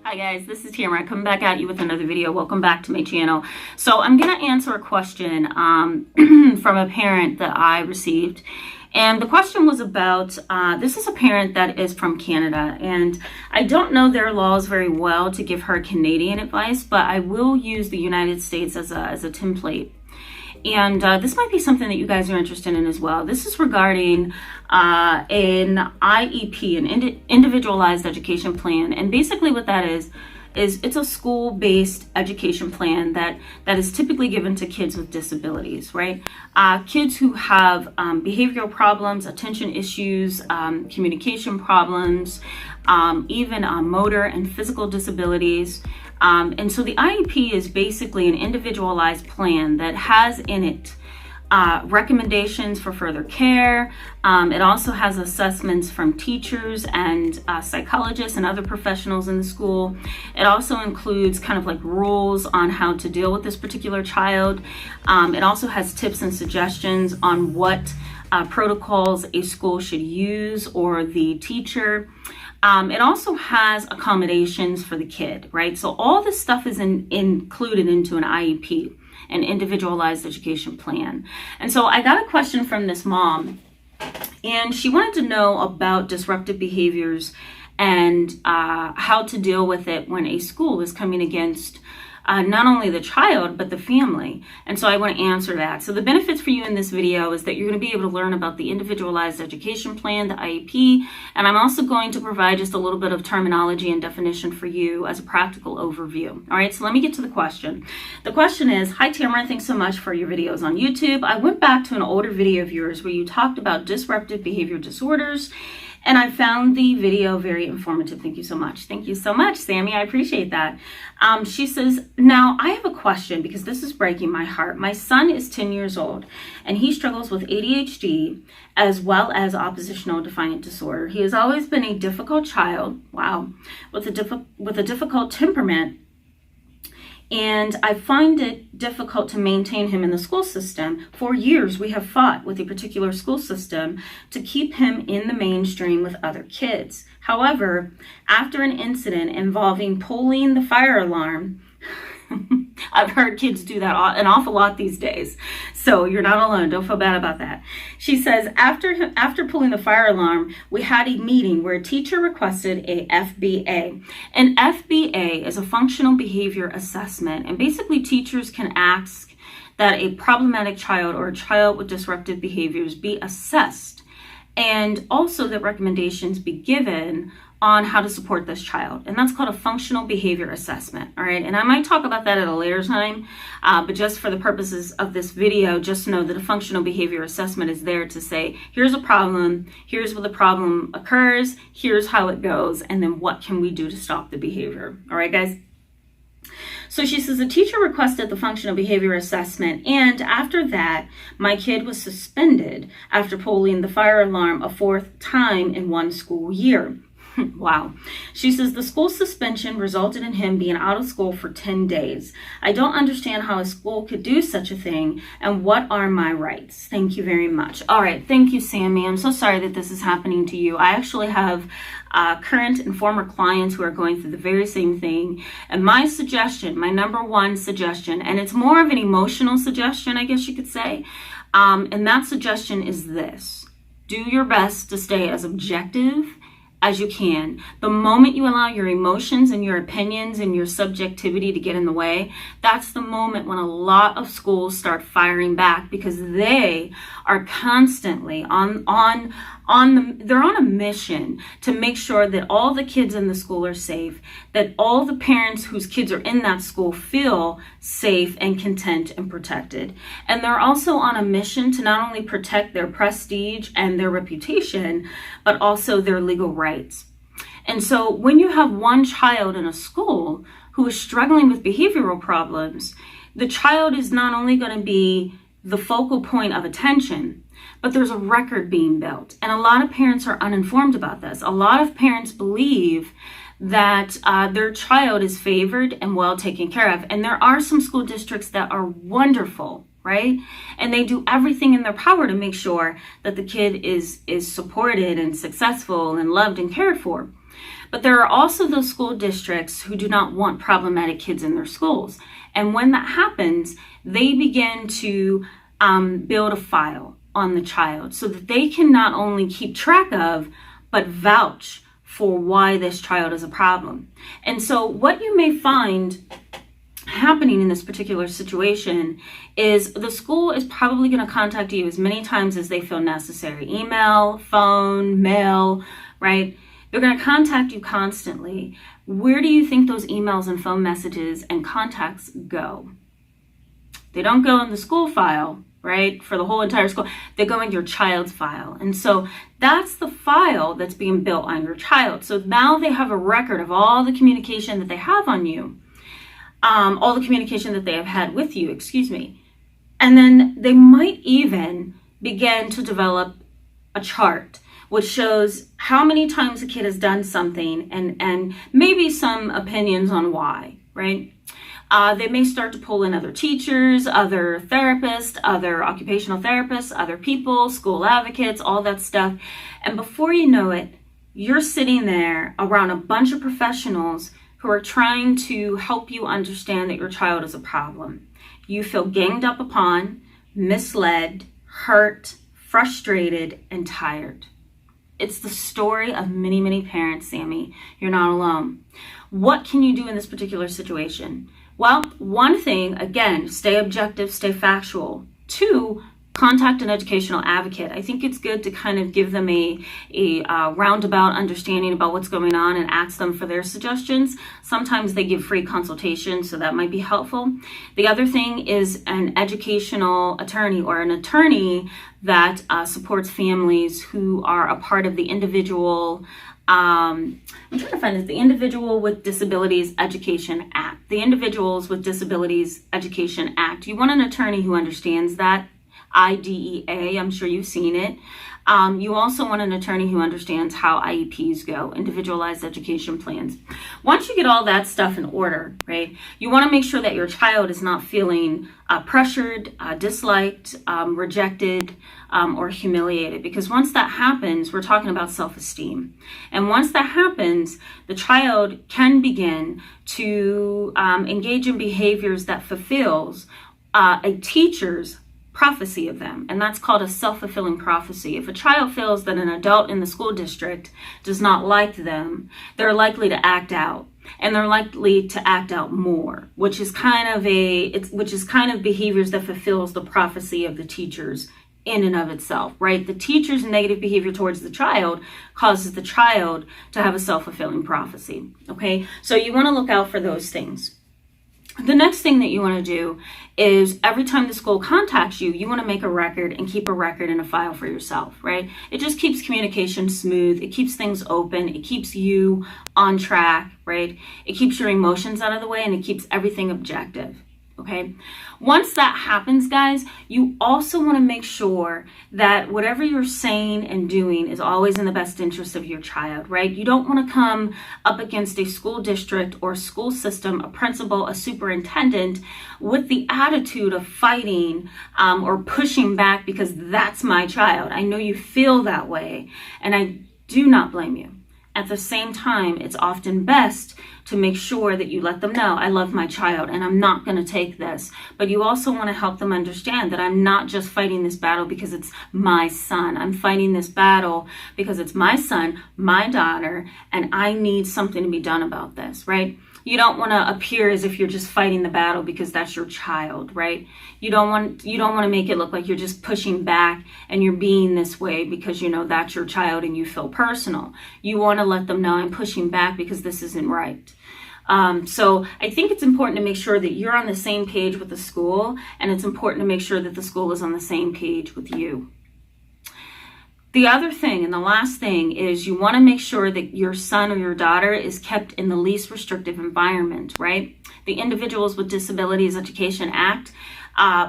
Hi guys, this is Tamara coming back at you with another video. Welcome back to my channel. So I'm going to answer a question from a parent that I received. And the question was about, this is a parent that is from Canada, and I don't know their laws very well to give her Canadian advice, but I will use the United States as a template. And this might be something that you guys are interested in as well. This is regarding an IEP, an individualized education plan. And basically what that is it's a school-based education plan that is typically given to kids with disabilities, right? Kids who have behavioral problems, attention issues, communication problems, even motor and physical disabilities. And so the IEP is basically an individualized plan that has in it recommendations for further care. It also has assessments from teachers and psychologists and other professionals in the school. It also includes kind of like rules on how to deal with this particular child. It also has tips and suggestions on what protocols a school should use or the teacher. It also has accommodations for the kid, right? So all this stuff is included into an IEP, an individualized education plan. And so I got a question from this mom, and she wanted to know about disruptive behaviors and how to deal with it when a school is coming against not only the child, but the family. And so I want to answer that. So the benefits for you in this video is that you're going to be able to learn about the individualized education plan, the IEP, and I'm also going to provide just a little bit of terminology and definition for you as a practical overview. All right, so let me get to the question. The question is, hi Tamara, thanks so much for your videos on YouTube. I went back to an older video of yours where you talked about disruptive behavior disorders, and I found the video very informative. Thank you so much. Thank you so much, Sammy. I appreciate that. She says, now I have a question because this is breaking my heart. My son is 10 years old and he struggles with ADHD as well as oppositional defiant disorder. He has always been a difficult child, wow, with a difficult temperament. And I find it difficult to maintain him in the school system. For years, we have fought with a particular school system to keep him in the mainstream with other kids. However, after an incident involving pulling the fire alarm, I've heard kids do that an awful lot these days. So you're not alone. Don't feel bad about that. She says, after pulling the fire alarm, we had a meeting where a teacher requested a FBA. An FBA is a functional behavior assessment. And basically teachers can ask that a problematic child or a child with disruptive behaviors be assessed, and also that recommendations be given on how to support this child. And that's called a functional behavior assessment. All right. And I might talk about that at a later time, but just for the purposes of this video, just know that a functional behavior assessment is there to say, here's a problem, here's where the problem occurs, here's how it goes, and then what can we do to stop the behavior. All right, guys. So she says, the teacher requested the functional behavior assessment, and after that, my kid was suspended after pulling the fire alarm a fourth time in one school year. Wow. She says the school suspension resulted in him being out of school for 10 days. I don't understand how a school could do such a thing, and what are my rights? Thank you very much. All right. Thank you, Sammy. I'm so sorry that this is happening to you. I actually have current and former clients who are going through the very same thing. And my suggestion, my number one suggestion, and it's more of an emotional suggestion, I guess you could say, and that suggestion is this: do your best to stay as objective as you can. The moment you allow your emotions and your opinions and your subjectivity to get in the way, that's the moment when a lot of schools start firing back, because they are constantly they're on a mission to make sure that all the kids in the school are safe, that all the parents whose kids are in that school feel safe and content and protected. And they're also on a mission to not only protect their prestige and their reputation, but also their legal rights. And so when you have one child in a school who is struggling with behavioral problems, the child is not only going to be the focal point of attention, but there's a record being built. And a lot of parents are uninformed about this. A lot of parents believe that their child is favored and well taken care of. And there are some school districts that are wonderful, right? And they do everything in their power to make sure that the kid is supported and successful and loved and cared for. But there are also those school districts who do not want problematic kids in their schools. And when that happens, they begin to build a file on the child so that they can not only keep track of, but vouch for why this child is a problem. And so what you may find happening in this particular situation is the school is probably going to contact you as many times as they feel necessary. Email, phone, mail, right? They're going to contact you constantly. Where do you think those emails and phone messages and contacts go? They don't go in the school file, right? For the whole entire school. They go in your child's file. And so that's the file that's being built on your child. So now they have a record of all the communication that they have on you. All the communication that they have had with you, excuse me. And then they might even begin to develop a chart which shows how many times a kid has done something and maybe some opinions on why, right? They may start to pull in other teachers, other therapists, other occupational therapists, other people, school advocates, all that stuff. And before you know it, you're sitting there around a bunch of professionals who are trying to help you understand that your child is a problem. You feel ganged up upon, misled, hurt, frustrated, and tired. It's the story of many, many parents, Sammy. You're not alone. What can you do in this particular situation? Well, one thing, again, stay objective, stay factual. 2, contact an educational advocate. I think it's good to kind of give them a roundabout understanding about what's going on and ask them for their suggestions. Sometimes they give free consultations, so that might be helpful. The other thing is an educational attorney or an attorney that supports families who are a part of the individual I'm trying to find this, the Individual with Disabilities Education Act. The Individuals with Disabilities Education Act. You want an attorney who understands that. IDEA, I'm sure you've seen it. You also want an attorney who understands how IEPs go, individualized education plans. Once you get all that stuff in order, right, you want to make sure that your child is not feeling pressured, disliked, rejected, or humiliated. Because once that happens, we're talking about self-esteem. And once that happens, the child can begin to engage in behaviors that fulfills a teacher's prophecy of them, and that's called a self-fulfilling prophecy. If a child feels that an adult in the school district does not like them, they're likely to act out, and they're likely to act out more, which is kind of behaviors that fulfills the prophecy of the teachers in and of itself, right? The teacher's negative behavior towards the child causes the child to have a self-fulfilling prophecy. Okay, so you want to look out for those things. The next thing that you want to do is every time the school contacts you, you want to make a record and keep a record in a file for yourself, right? It just keeps communication smooth. It keeps things open. It keeps you on track, right? It keeps your emotions out of the way, and it keeps everything objective. Okay. Once that happens, guys, you also want to make sure that whatever you're saying and doing is always in the best interest of your child, right? You don't want to come up against a school district or school system, a principal, a superintendent with the attitude of fighting or pushing back because that's my child. I know you feel that way, and I do not blame you. At the same time, it's often best to make sure that you let them know, I love my child and I'm not going to take this. But you also want to help them understand that I'm not just fighting this battle because it's my son. I'm fighting this battle because it's my son, my daughter, and I need something to be done about this, right? You don't want to appear as if you're just fighting the battle because that's your child, right? You don't want to make it look like you're just pushing back and you're being this way because you know that's your child and you feel personal. You want to let them know I'm pushing back because this isn't right. So I think it's important to make sure that you're on the same page with the school, and it's important to make sure that the school is on the same page with you. The other thing, and the last thing, is you want to make sure that your son or your daughter is kept in the least restrictive environment, right? The Individuals with Disabilities Education Act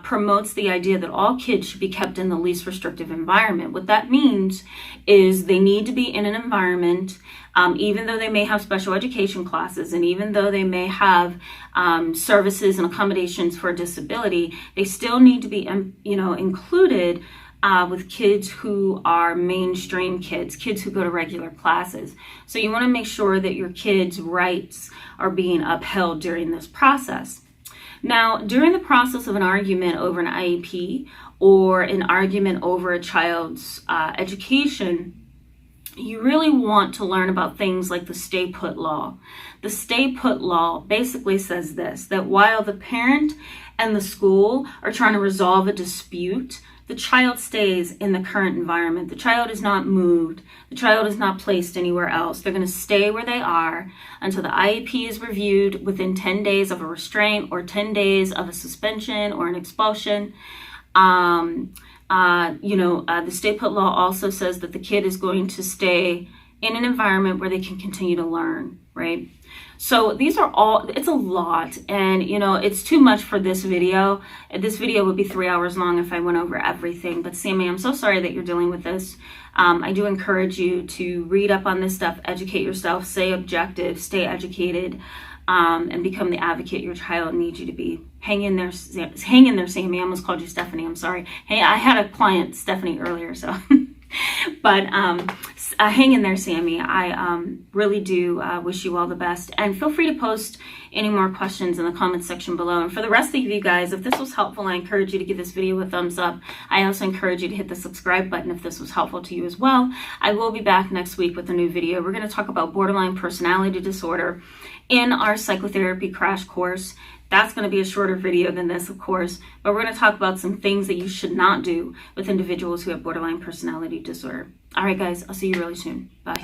promotes the idea that all kids should be kept in the least restrictive environment. What that means is they need to be in an environment, even though they may have special education classes and even though they may have services and accommodations for disability, they still need to be, included with kids who are mainstream kids, kids who go to regular classes. So you want to make sure that your kids' rights are being upheld during this process. Now, during the process of an argument over an IEP or an argument over a child's education, you really want to learn about things like the stay put law. The stay put law basically says this, that while the parent and the school are trying to resolve a dispute, the child stays in the current environment. The child is not moved. The child is not placed anywhere else. They're going to stay where they are until the IEP is reviewed within 10 days of a restraint or 10 days of a suspension or an expulsion. The stay put law also says that the kid is going to stay in an environment where they can continue to learn, right? So these are all, it's a lot, and it's too much for this video. This video would be 3 hours long if I went over everything, but Sammy, I'm so sorry that you're dealing with this. I do encourage you to read up on this stuff, educate yourself, stay objective, stay educated, and become the advocate your child needs you to be. Hang in there, Sammy. I almost called you Stephanie. I'm sorry. Hey, I had a client, Stephanie, earlier, so. But hang in there, Sammy. I really do wish you all the best. And feel free to post any more questions in the comments section below. And for the rest of you guys, if this was helpful, I encourage you to give this video a thumbs up. I also encourage you to hit the subscribe button if this was helpful to you as well. I will be back next week with a new video. We're going to talk about borderline personality disorder in our psychotherapy crash course. That's going to be a shorter video than this, of course, but we're going to talk about some things that you should not do with individuals who have borderline personality disorder. All right, guys, I'll see you really soon. Bye.